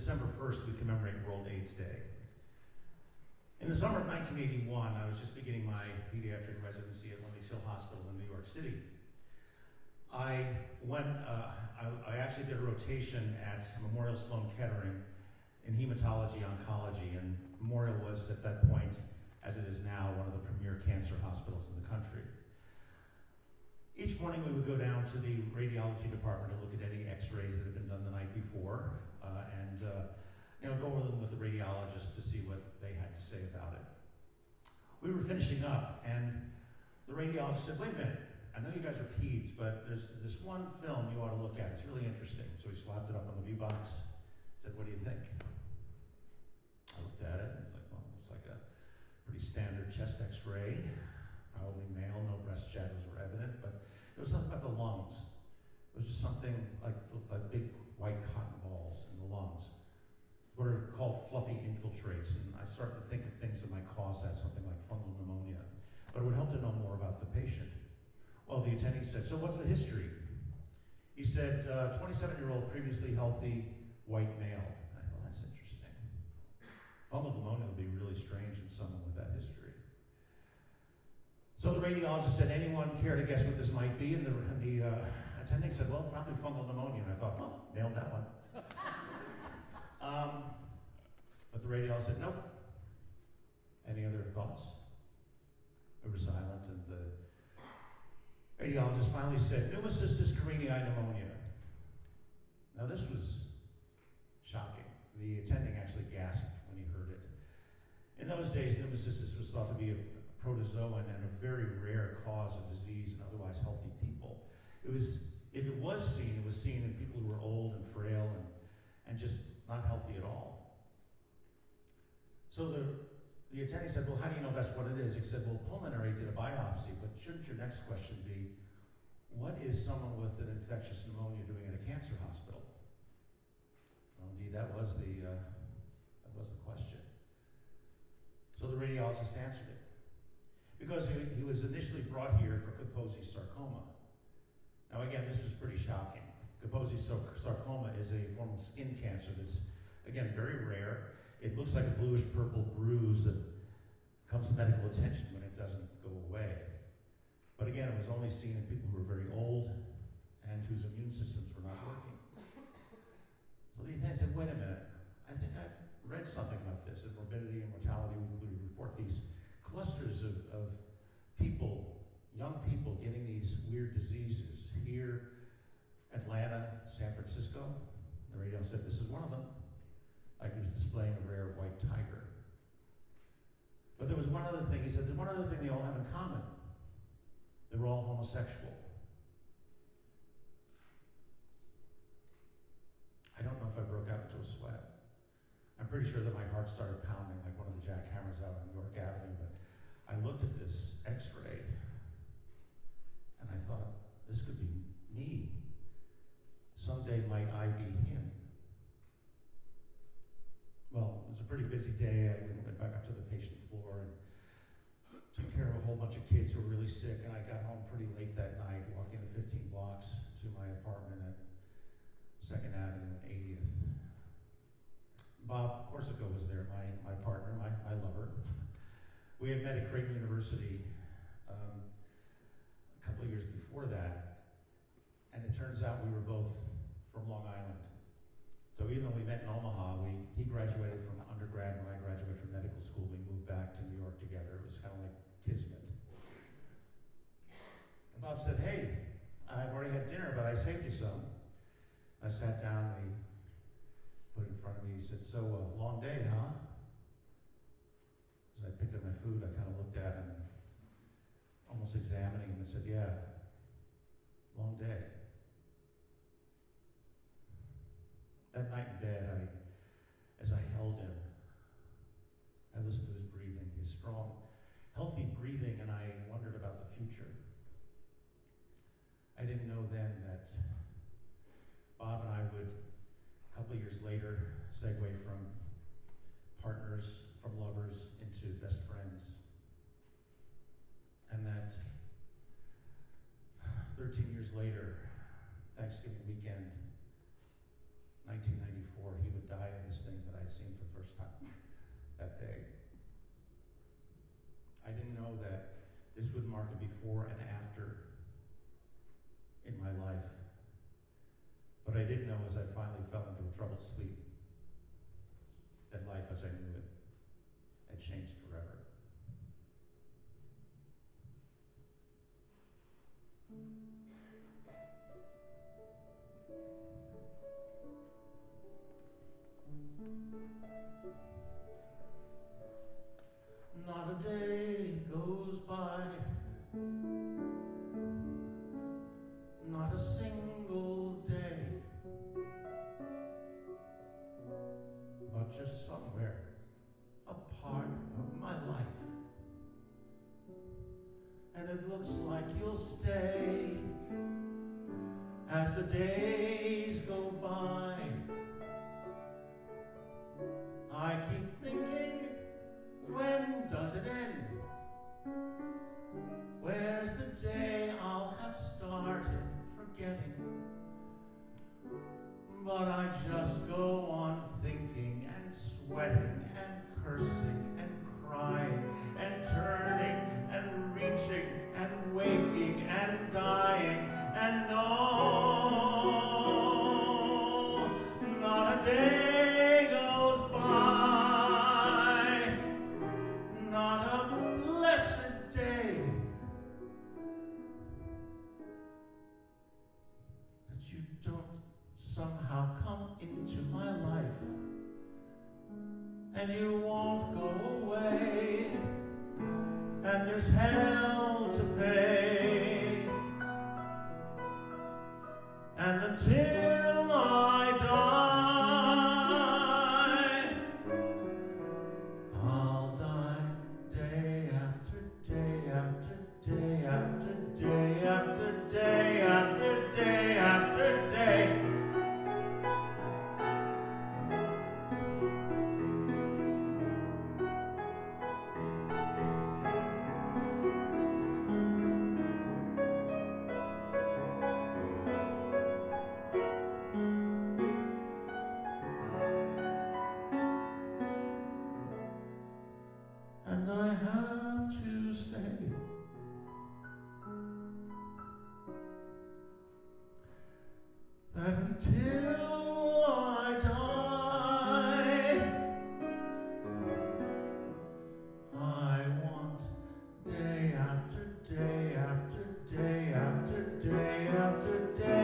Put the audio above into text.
December 1st, we commemorate World AIDS Day. In the summer of 1981, I was just beginning my pediatric residency at Lenox Hill Hospital in New York City. I actually did a rotation at Memorial Sloan Kettering in hematology oncology, and Memorial was at that point, as it is now, one of the premier cancer hospitals in the country. Each morning we would go down to the radiology department to look at any x-rays that had been done the night before, and go over them with the radiologist to see what they had to say about it. We were finishing up, and the radiologist said, "Wait a minute, I know you guys are peds, but there's this one film you ought to look at. It's really interesting." So he slapped it up on the view box, said, "What do you think?" I looked at it, and it's like, well, it looks like a pretty standard chest x-ray, probably male, no breast shadows were evident, but it was something about the lungs. It was just something like big white cotton balls in the lungs. What are called fluffy infiltrates, and I started to think of things that might cause that, something like fungal pneumonia. But it would help to know more about the patient. Well, the attending said, "So what's the history?" He said, 27-year-old previously healthy white male. I thought, that's interesting. Fungal pneumonia would be really strange in someone with that history. So the radiologist said, "Anyone care to guess what this might be?" And the attending said, "Well, probably fungal pneumonia." And I thought, well, nailed that one. But the radiologist said, "Nope." Any other thoughts? We were silent, and the radiologist finally said, "Pneumocystis carinii pneumonia." Now this was shocking. The attending actually gasped when he heard it. In those days, pneumocystis was thought to be a protozoan and a very rare cause of disease in otherwise healthy people. If it was seen in people who were old and frail and just not healthy at all. So the attending said, "Well, how do you know that's what it is?" He said, "Well, pulmonary did a biopsy, but shouldn't your next question be, what is someone with an infectious pneumonia doing at a cancer hospital?" Well, indeed, that was the question. So the radiologist answered it. Because he was initially brought here for Kaposi sarcoma. Now again, this was pretty shocking. Kaposi sarcoma is a form of skin cancer that's, again, very rare. It looks like a bluish-purple bruise that comes to medical attention when it doesn't go away. But again, it was only seen in people who were very old and whose immune systems were not working. So the attendant said, "Wait a minute, I think I've read something about this. In Morbidity and Mortality Weekly, we report these clusters of people, young people, getting these weird diseases. Here, Atlanta, San Francisco." The radio said, "This is one of them." Like he was displaying a rare white tiger. But there was one other thing. He said, "There's one other thing they all have in common. They were all homosexual." I don't know if I broke out into a sweat. I'm pretty sure that my heart started pounding like one of the jackhammers out on New York Avenue, but I looked at this x-ray and I thought, this could be me. Someday might I be him. Well, it was a pretty busy day. I went back up to the patient floor and took care of a whole bunch of kids who were really sick, and I got home pretty late that night, walking the 15 blocks to my apartment at 2nd Avenue and 80th. Bob Corsico was there, my partner, my lover. We had met at Creighton University a couple of years before that, and it turns out we were both from Long Island. So even though we met in Omaha, he graduated from undergrad when I graduated from medical school. We moved back to New York together. It was kind of like kismet. And Bob said, "Hey, I've already had dinner, but I saved you some." I sat down, he put it in front of me, he said, "So, long day, huh?" As I picked up my food, I kind of looked at him, almost examining him, and said, "Yeah, long day." That night in bed, as I held him, I listened to his breathing, his strong, healthy breathing, and I wondered about the future. I didn't know then that Bob and I would, a couple of years later, segue from partners, from lovers, into best friends. And that 13 years later, Thanksgiving weekend, 1994, he would die of this thing that I'd seen for the first time that day. I didn't know that this would mark a before and after in my life. But I did know as I finally fell into a troubled sleep that life as I knew it had changed forever. Not a day goes by, not a single day, but just somewhere a part of my life. And it looks like you'll stay as the days go by. I keep thinking, when does it end? Where's the day I'll have started forgetting? But I just go on thinking and sweating and cursing and crying and turning and reaching and waking and dying, and no, not a day goes by, not a blessed day that you don't somehow come into my life, and you won't go away, and there's hell to pay, and until I die, I'll die day after day after day after day after day after day after day. And I have to say that until I die, I want day after day after day after day after day